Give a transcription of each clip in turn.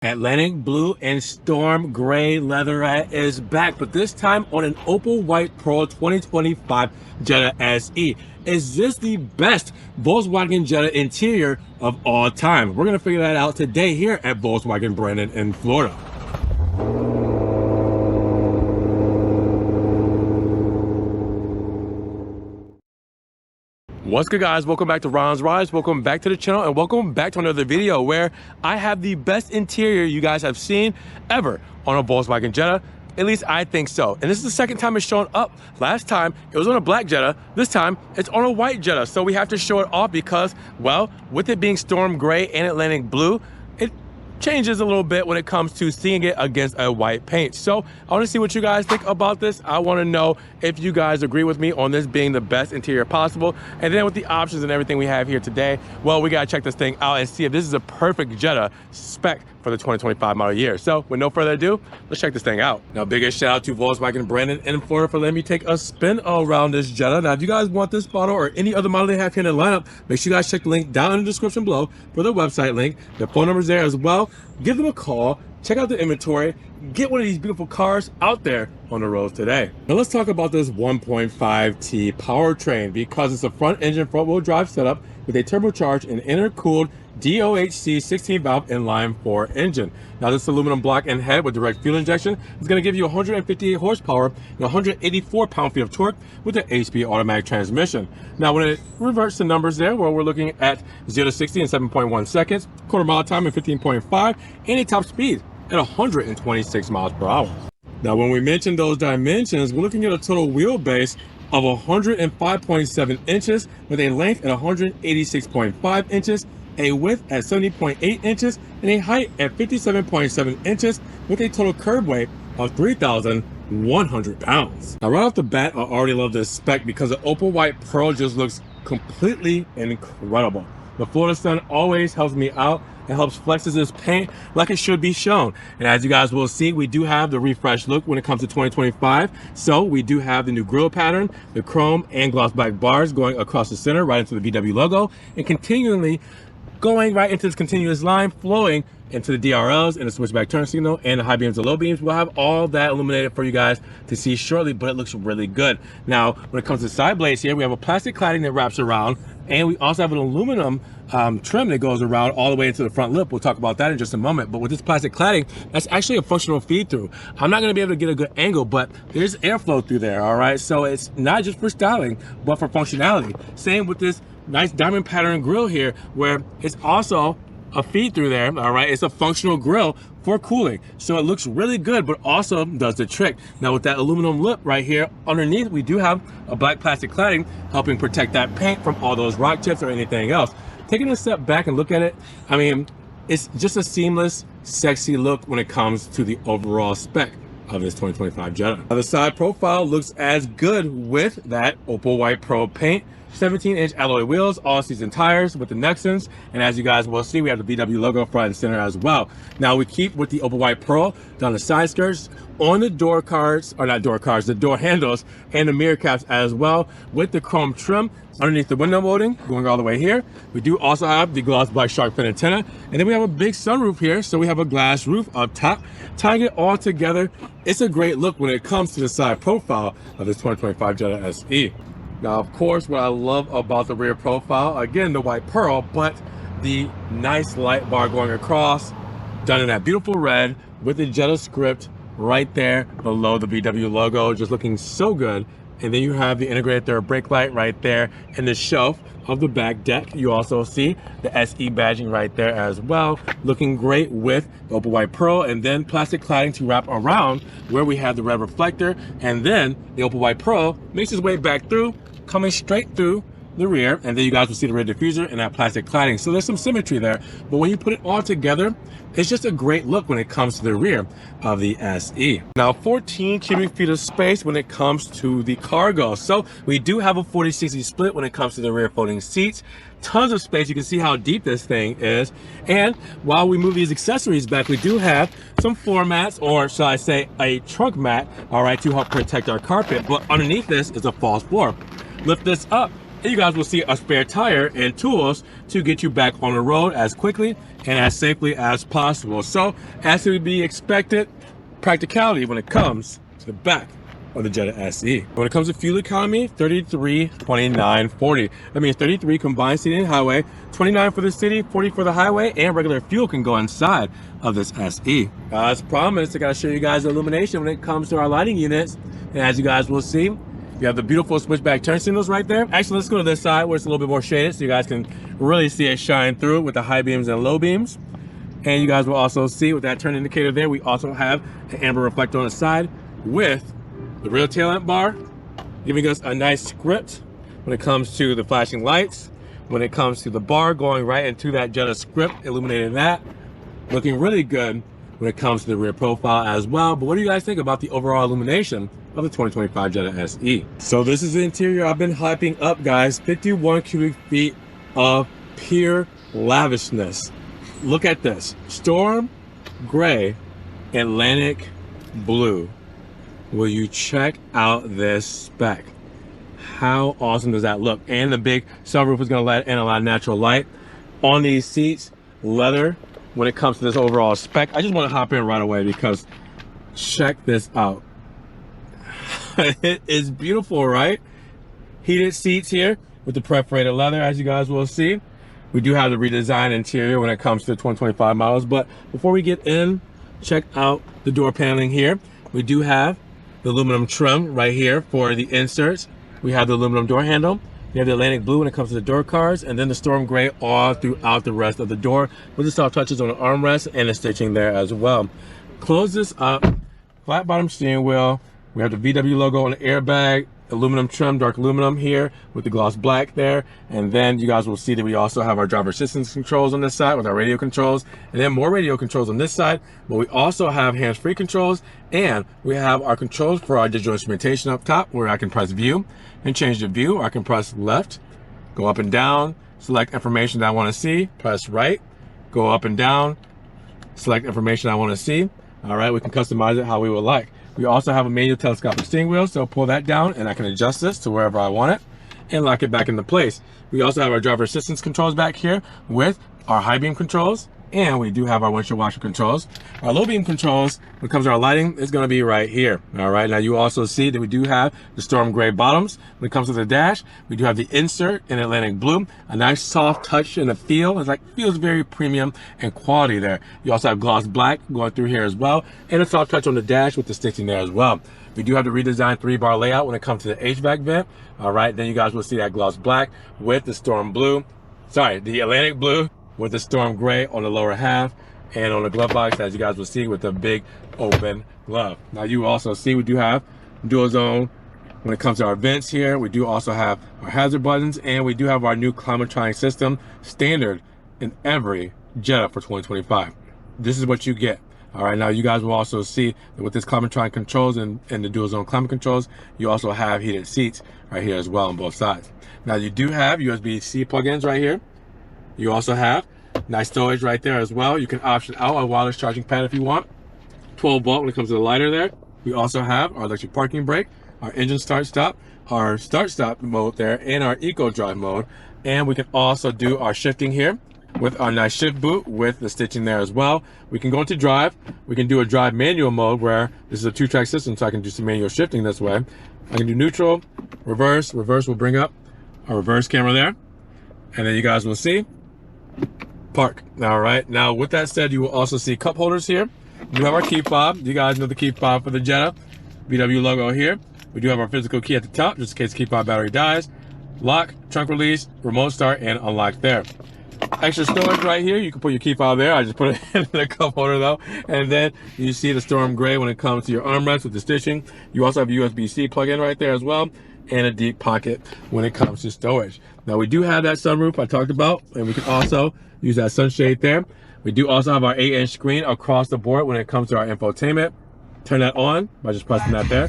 Atlantic blue and storm gray leatherette is back, but this time on an opal white pearl 2025 Jetta SE. Is this the best Volkswagen Jetta interior of all time? We're gonna figure that out today here at Volkswagen Brandon in Florida. What's good, guys? Welcome back to Ron's Rides. Welcome back to the channel and welcome back to another video where I have the best interior you guys have seen ever on a Volkswagen Jetta. At least I think so. And this is the second time it's shown up. Last time it was on a black Jetta. This time it's on a white Jetta. So we have to show it off because, well, with it being storm gray and Atlantic blue, it changes a little bit when it comes to seeing it against a white paint. So I want to see what you guys think about this. I want to know if you guys agree with me on this being the best interior possible. And then with the options and everything we have here today, well, we got to check this thing out and see if this is a perfect Jetta spec for the 2025 model year. So with no further ado, let's check this thing out. Now, biggest shout out to Volkswagen Brandon in Florida for letting me take a spin around this Jetta. Now, if you guys want this model or any other model they have here in the lineup, make sure you guys check the link down in the description below for the website link. The phone number's there as well. Give them a call, check out the inventory, get one of these beautiful cars out there on the roads today. Now let's talk about this 1.5T powertrain because it's a front engine front wheel drive setup with a turbocharged and intercooled DOHC 16 valve inline 4 engine. Now this aluminum block and head with direct fuel injection is going to give you 158 horsepower and 184 pound-feet of torque with an 8-speed automatic transmission. Now when it reverts the numbers there, well, we're looking at 0 to 60 in 7.1 seconds, quarter mile time in 15.5, and a top speed at 126 miles per hour. Now when we mention those dimensions, we're looking at a total wheelbase of 105.7 inches with a length at 186.5 inches, a width at 70.8 inches, and a height at 57.7 inches with a total curb weight of 3,100 pounds. Now right off the bat, I already love this spec because the opal white pearl just looks completely incredible. The Florida sun always helps me out and helps flexes this paint like it should be shown. And as you guys will see, we do have the refreshed look when it comes to 2025. So we do have the new grille pattern, the chrome and gloss black bars going across the center right into the VW logo, and continually going right into this continuous line flowing into the DRLs and the switchback turn signal and the high beams and low beams. We'll have all that illuminated for you guys to see shortly, but it looks really good. Now, when it comes to side blades here, we have a plastic cladding that wraps around, and we also have an aluminum trim that goes around all the way into the front lip. We'll talk about that in just a moment. But with this plastic cladding, that's actually a functional feed through. I'm not gonna be able to get a good angle, but there's airflow through there, all right? So it's not just for styling, but for functionality. Same with this nice diamond pattern grille here, where it's also a feed through there, all right? It's a functional grille for cooling. So it looks really good, but also does the trick. Now with that aluminum lip right here underneath, we do have a black plastic cladding helping protect that paint from all those rock chips or anything else. Taking a step back and look at it, I mean, it's just a seamless, sexy look when it comes to the overall spec of this 2025 Jetta. Now the side profile looks as good with that opal white pearl paint. 17-inch alloy wheels, all-season tires with the Nexans, and as you guys will see, we have the VW logo front and center as well. Now we keep with the opal white pearl down the side skirts, on the door cards, or not door cards, the door handles and the mirror caps as well, with the chrome trim underneath the window molding going all the way here. We do also have the gloss black shark fin antenna, and then we have a big sunroof here, so we have a glass roof up top. Tying it all together, it's a great look when it comes to the side profile of this 2025 Jetta SE. Now, of course, what I love about the rear profile, again, the white pearl, but the nice light bar going across, done in that beautiful red with the Jetta script right there below the VW logo, just looking so good. And then you have the integrated third brake light right there in the shelf of the back deck. You also see the SE badging right there as well, looking great with the opal white pearl, and then plastic cladding to wrap around where we have the red reflector, and then the opal white pearl makes its way back through, coming straight through the rear, and then you guys will see the rear diffuser and that plastic cladding. So there's some symmetry there, but when you put it all together, it's just a great look when it comes to the rear of the SE. Now 14 cubic feet of space when it comes to the cargo. So we do have a 40-60 split when it comes to the rear folding seats. Tons of space. You can see how deep this thing is. And while we move these accessories back, we do have some floor mats, or shall I say a trunk mat, all right, to help protect our carpet. But underneath this is a false floor. Lift this up, And you guys will see a spare tire and tools to get you back on the road as quickly and as safely as possible. So, as to be expected, practicality when it comes to the back of the Jetta SE. When it comes to fuel economy, 33, 29, 40. That means 33 combined city and highway, 29 for the city, 40 for the highway, and regular fuel can go inside of this SE. As promised, I gotta show you guys the illumination when it comes to our lighting units. And as you guys will see, you have the beautiful switchback turn signals right there. Actually, let's go to this side where it's a little bit more shaded so you guys can really see it shine through with the high beams and low beams. And you guys will also see with that turn indicator there, we also have an amber reflector on the side with the rear tail lamp bar, giving us a nice script when it comes to the flashing lights, when it comes to the bar going right into that Jetta script, illuminating that. Looking really good when it comes to the rear profile as well. But what do you guys think about the overall illumination of the 2025 Jetta SE? So this is the interior I've been hyping up, guys. 51 cubic feet of pure lavishness. Look at this. Storm gray, Atlantic blue. Will you check out this spec? How awesome does that look? And the big sunroof is going to let in a lot of natural light. On these seats, leather. When it comes to this overall spec, I just want to hop in right away because check this out. It is beautiful, right? Heated seats here with the perforated leather, as you guys will see. We do have the redesigned interior when it comes to the 2025 models. But before we get in, check out the door paneling here. We do have the aluminum trim right here for the inserts. We have the aluminum door handle. We have the Atlantic blue when it comes to the door cards, and then the storm gray all throughout the rest of the door with the soft touches on the armrest and the stitching there as well. Close this up, flat bottom steering wheel. We have the VW logo on the airbag, aluminum trim, dark aluminum here with the gloss black there. And then you guys will see that we also have our driver assistance controls on this side with our radio controls, and then more radio controls on this side. But we also have hands-free controls, and we have our controls for our digital instrumentation up top where I can press view and change the view. Or I can press left, go up and down, select information that I want to see, press right, go up and down, select information I want to see. All right, we can customize it how we would like. We also have a manual telescopic steering wheel, so pull that down and I can adjust this to wherever I want it and lock it back into place. We also have our driver assistance controls back here with our high beam controls, and we do have our windshield washer controls. Our low beam controls, when it comes to our lighting, is going to be right here. All right, now you also see that we do have the storm gray bottoms. When it comes to the dash, we do have the insert in Atlantic blue, a nice soft touch and a feel. It's like feels very premium and quality there. You also have gloss black going through here as well, and a soft touch on the dash with the stitching there as well. We do have the redesigned 3-bar layout when it comes to the HVAC vent. All right, then you guys will see that gloss black with the storm blue. Sorry, the Atlantic blue with the storm gray on the lower half, and on the glove box, as you guys will see, with the big open glove. Now you also see we do have dual zone when it comes to our vents here. We do also have our hazard buttons, and we do have our new Climatronic system standard in every Jetta for 2025. This is what you get. All right, now you guys will also see that with this Climatronic controls and the dual zone climate controls, you also have heated seats right here as well on both sides. Now you do have USB-C plugins right here. You also have nice storage right there as well. You can option out a wireless charging pad if you want. 12 volt when it comes to the lighter there. We also have our electric parking brake, our engine start stop, our start stop mode there, and our eco drive mode. And we can also do our shifting here with our nice shift boot with the stitching there as well. We can go into drive. We can do a drive manual mode where this is a 2-track system, so I can do some manual shifting this way. I can do neutral, reverse. Reverse will bring up our reverse camera there. And then you guys will see park. All right, now with that said, you will also see cup holders here. We do have our key fob. You guys know the key fob for the Jetta. VW logo here. We do have our physical key at the top, just in case the key fob battery dies. Lock, trunk release, remote start, and unlock there. Extra storage right here. You can put your key fob there. I just put it in the cup holder though. And then you see the storm gray when it comes to your armrest with the stitching. You also have a USB-C plug-in right there as well, and a deep pocket when it comes to storage. Now we do have that sunroof I talked about, and we can also use that sunshade there. We do also have our 8-inch screen across the board when it comes to our infotainment. Turn that on by just pressing that there.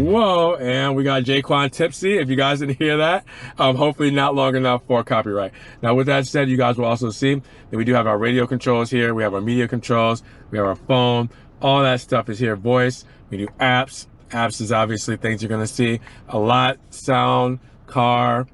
Whoa, and we got Jaquan tipsy, if you guys didn't hear that. Hopefully not long enough for copyright. Now with that said, you guys will also see that we do have our radio controls here. We have our media controls. We have our phone. All that stuff is here. Voice. We do apps. Apps is obviously things you're going to see a lot. Sound, car,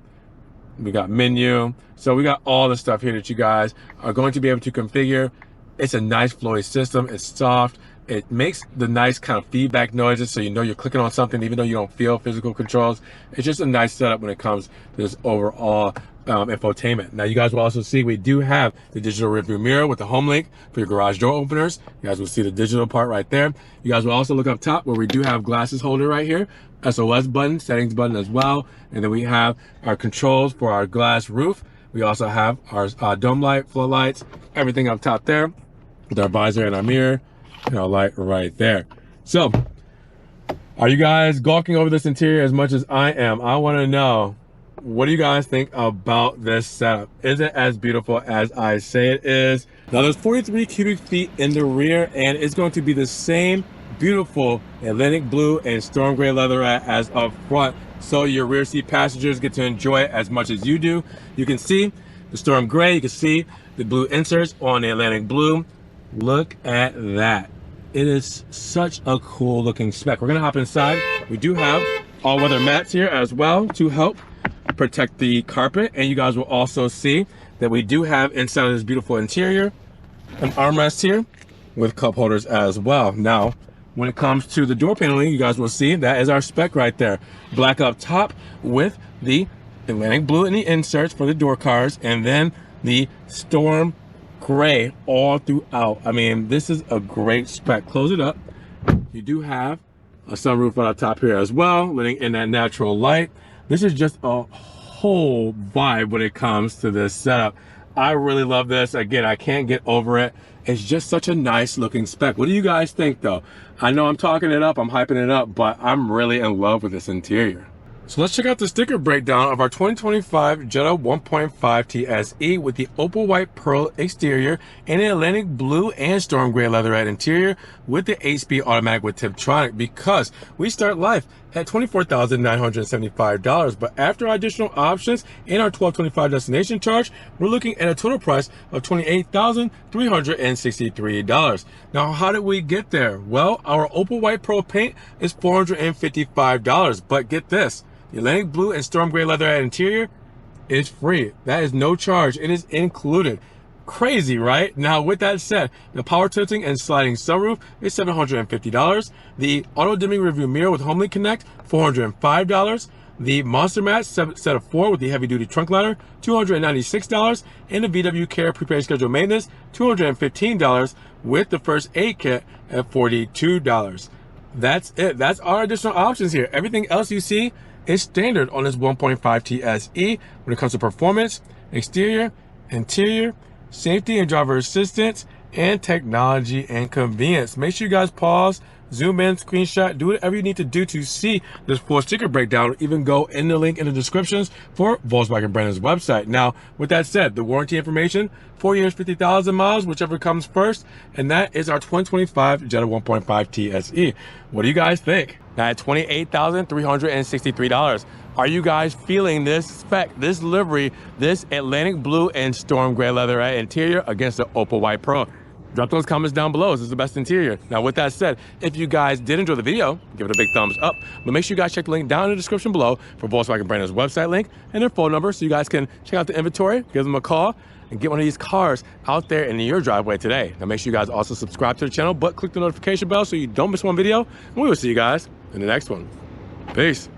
We got menu. So we got all the stuff here that you guys are going to be able to configure. It's a nice flowy system. It's soft. It makes the nice kind of feedback noises so you know you're clicking on something even though you don't feel physical controls. It's just a nice setup when it comes to this overall infotainment. Now you guys will also see we do have the digital rearview mirror with the home link for your garage door openers. You guys will see the digital part right there. You guys will also look up top where we do have glasses holder right here, SOS button, settings button as well. And then we have our controls for our glass roof. We also have our dome light, floodlights, everything up top there with our visor and our mirror and our light right there. So are you guys gawking over this interior as much as I am? I want to know, what do you guys think about this setup? Is it as beautiful as I say it is? Now there's 43 cubic feet in the rear, and it's going to be the same beautiful Atlantic blue and storm gray leatherette as up front, so your rear seat passengers get to enjoy it as much as you do. You can see the storm gray, you can see the blue inserts on the Atlantic blue. Look at that. It is such a cool looking spec. We're gonna hop inside. We do have all-weather mats here as well to help protect the carpet, and you guys will also see that we do have inside of this beautiful interior an armrest here with cup holders as well. Now when it comes to the door paneling, you guys will see that is our spec right there. Black up top with the Atlantic blue in the inserts for the door cards, and then the storm gray all throughout. I mean, this is a great spec. Close it up. You do have a sunroof on top here as well, letting in that natural light. This is just a whole vibe when it comes to this setup. I really love this. Again, I can't get over it. It's just such a nice looking spec. What do you guys think though? I know I'm talking it up, I'm hyping it up, but I'm really in love with this interior. So let's check out the sticker breakdown of our 2025 Jetta 1.5 TSE with the opal white pearl exterior and the Atlantic blue and storm gray leatherette interior with the 8-speed automatic with Tiptronic, because we start life at $24,975, but after our additional options and our $12.25 destination charge, we're looking at a total price of $28,363. Now, how did we get there? Well, our opal white pearl paint is $455, but get this, the Atlantic blue and storm gray leatherette interior is free. That is no charge. It is included. Crazy, right? Now, with that said, the power tilting and sliding sunroof is $750. The auto dimming rearview mirror with HomeLink Connect, $405. The Monster Mat set of 4 with the heavy duty trunk ladder, $296. And the VW Care prepaid scheduled maintenance, $215, with the first aid kit at $42. That's it. That's our additional options here. Everything else you see is standard on this 1.5 TSE when it comes to performance, exterior, interior, safety and driver assistance, and technology and convenience. Make sure you guys pause, zoom in, screenshot, do whatever you need to do to see this full sticker breakdown. Even go in the link in the descriptions for Volkswagen Brandon's website. Now, with that said, the warranty information, 4 years, 50,000 miles, whichever comes first, and that is our 2025 Jetta 1.5 TSE. What do you guys think? Now at $28,363. Are you guys feeling this spec, this livery, this Atlantic blue and storm gray leatherette interior against the opal white pearl? Drop those comments down below. This is the best interior. Now, with that said, if you guys did enjoy the video, give it a big thumbs up. But make sure you guys check the link down in the description below for Volkswagen Brandon's website link and their phone number, so you guys can check out the inventory, give them a call, and get one of these cars out there in your driveway today. Now, make sure you guys also subscribe to the channel, but click the notification bell so you don't miss one video. And we will see you guys in the next one. Peace.